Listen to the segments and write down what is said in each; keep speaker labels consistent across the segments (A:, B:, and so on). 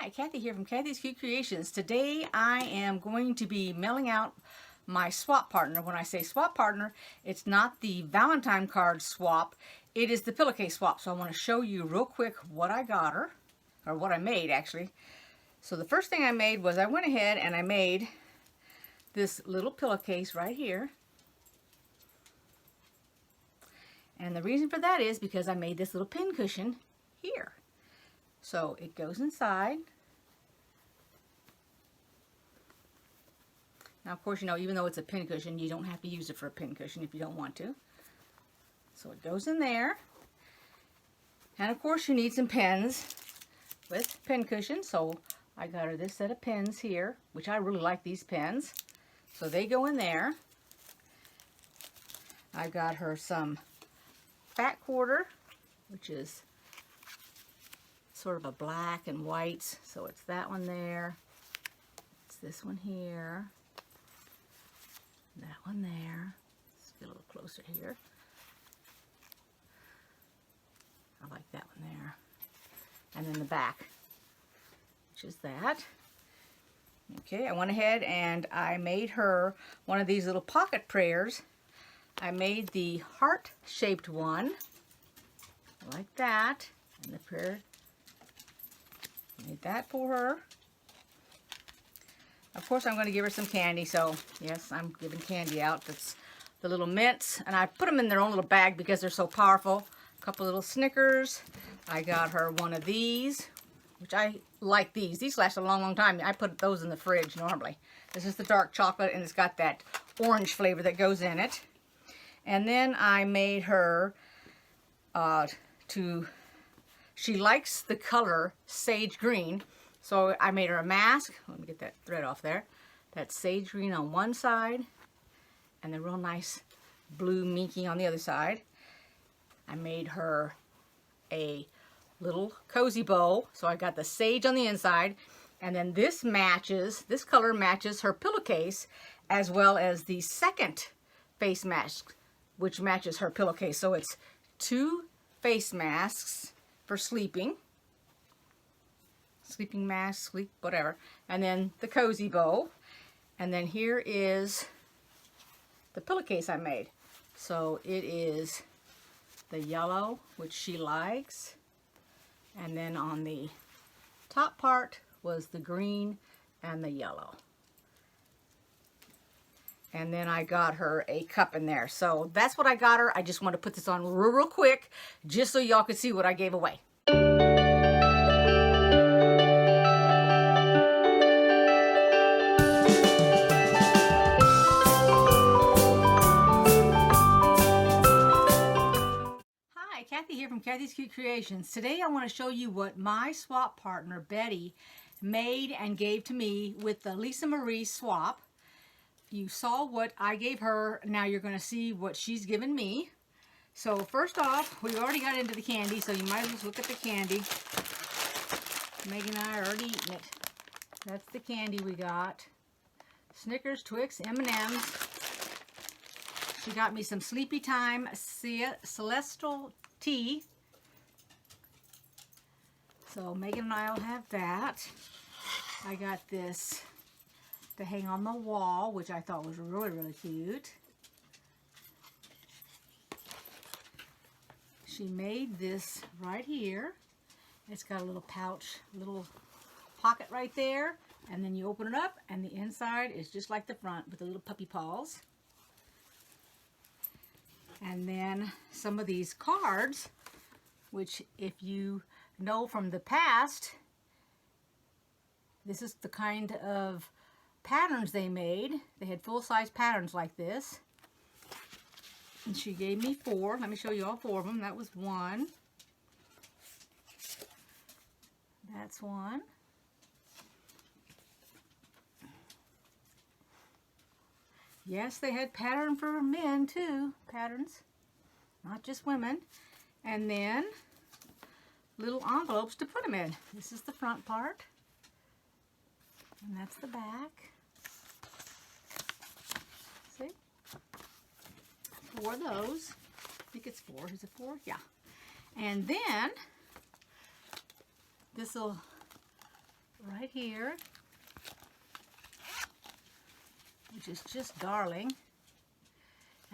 A: Hi, Kathy here from Kathy's Cute Creations. Today I am going to be mailing out my swap partner. When I say swap partner, it's not the Valentine card swap, it is the pillowcase swap. So I want to show you real quick what I got her, or what I made actually. So the first thing I made was I went ahead and I made this little pillowcase right here. And the reason for that is because I made this little pin cushion here. So it goes inside. Now of course, you know, even though it's a pin cushion, you don't have to use it for a pin cushion if you don't want to. So it goes in there. And of course you need some pins with pin cushion. So I got her this set of pins here, which I really like these pins. So they go in there. I got her some fat quarter, which is sort of a black and white, so it's that one there, it's this one here, that one there. Let's get a little closer here. I like that one there. And then the back, which is that. Okay, I went ahead and I made her one of these little pocket prayers. I made the heart-shaped one, like that, and the prayer. Made that for her. Of course, I'm going to give her some candy, so yes, I'm giving candy out. That's the little mints, and I put them in their own little bag because they're so powerful. A couple little Snickers. I got her one of these, which I like these. These last a long, long time. I put those in the fridge normally. This is the dark chocolate, and it's got that orange flavor that goes in it. And then I made her she likes the color sage green, so I made her a mask. Let me get that thread off there. That's sage green on one side, and the real nice blue minky on the other side. I made her a little cozy bow, so I got the sage on the inside, and then this color matches her pillowcase, as well as the second face mask, which matches her pillowcase. So it's two face masks for sleeping mask, sleep, whatever, and then the cozy bow, and then here is the pillowcase I made. So it is the yellow, which she likes, and then on the top part was the green and the yellow. And then I got her a cup in there. So that's what I got her. I just want to put this on real quick, just so y'all could see what I gave away. Hi, Kathy here from Kathy's Cute Creations. Today I want to show you what my swap partner, Betty, made and gave to me with the Lisa Marie swap. You saw what I gave her, now you're going to see what she's given me. So first off, we already got into the candy, so you might as well look at the candy. Megan and I are already eating it. That's the candy we got. Snickers, Twix, M&M's. She got me some Sleepy Time Celestial Tea. So Megan and I will have that. I got this to hang on the wall, which I thought was really, really cute. She made this right here. It's got a little pouch, little pocket right there, and then you open it up, and the inside is just like the front with the little puppy paws. And then some of these cards, which if you know from the past, this is the kind of patterns they made. They had full-size patterns like this. And she gave me 4. Let me show you all 4 of them. That was 1. That's 1. Yes, they had pattern for men too. Patterns, not just women. And then little envelopes to put them in. This is the front part. And that's the back. See? 4 of those. I think it's 4. Is it 4? Yeah. And then this will right here, which is just darling.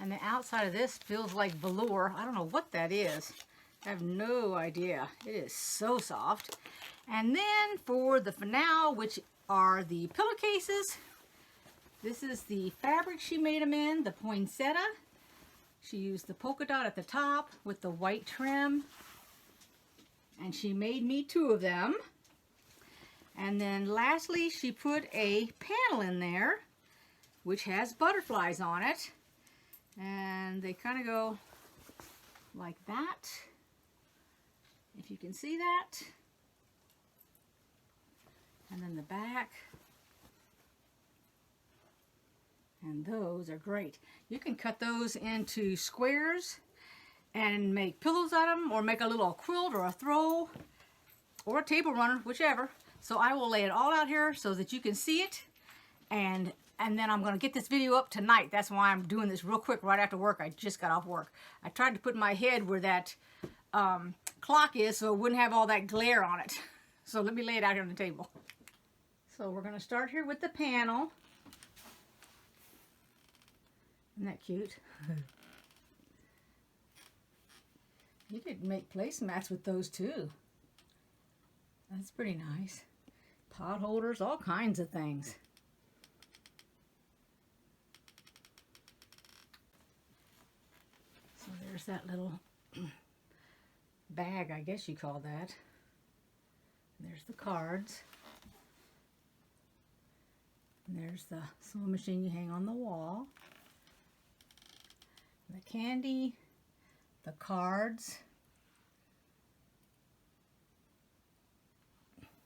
A: And the outside of this feels like velour. I don't know what that is. I have no idea. It is so soft. And then for the finale, which are the pillowcases, this is the fabric she made them in, the poinsettia. She used the polka dot at the top with the white trim. And she made me 2 of them. And then lastly, she put a panel in there, which has butterflies on it. And they kind of go like that, if you can see that. And then the back. And those are great. You can cut those into squares and make pillows out of them, or make a little quilt or a throw or a table runner, whichever. So I will lay it all out here so that you can see it. And then I'm going to get this video up tonight. That's why I'm doing this real quick right after work. I just got off work. I tried to put my head where that clock is so it wouldn't have all that glare on it. So let me lay it out here on the table. So we're going to start here with the panel. Isn't that cute? You could make placemats with those too. That's pretty nice. Pot holders, all kinds of things. So there's that little bag, I guess you call that. There's the cards. And there's the sewing machine you hang on the wall. The candy, the cards,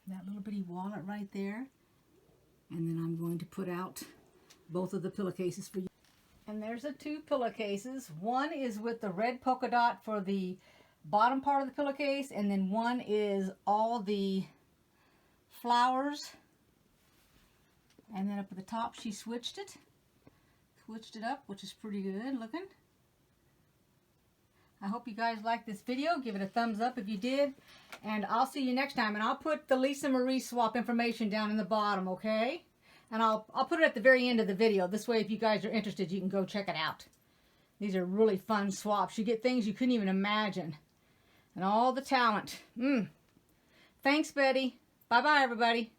A: that little bitty wallet right there. And then I'm going to put out both of the pillowcases for you. And there's the 2 pillowcases. One is with the red polka dot for the bottom part of the pillowcase, and then one is all the flowers. And then up at the top she switched it up, which is pretty good looking. I hope you guys liked this video. Give it a thumbs up if you did. And I'll see you next time. And I'll put the Lisa Marie swap information down in the bottom, okay? And I'll put it at the very end of the video. This way, if you guys are interested, you can go check it out. These are really fun swaps. You get things you couldn't even imagine. And all the talent. Thanks, Betty. Bye-bye, everybody.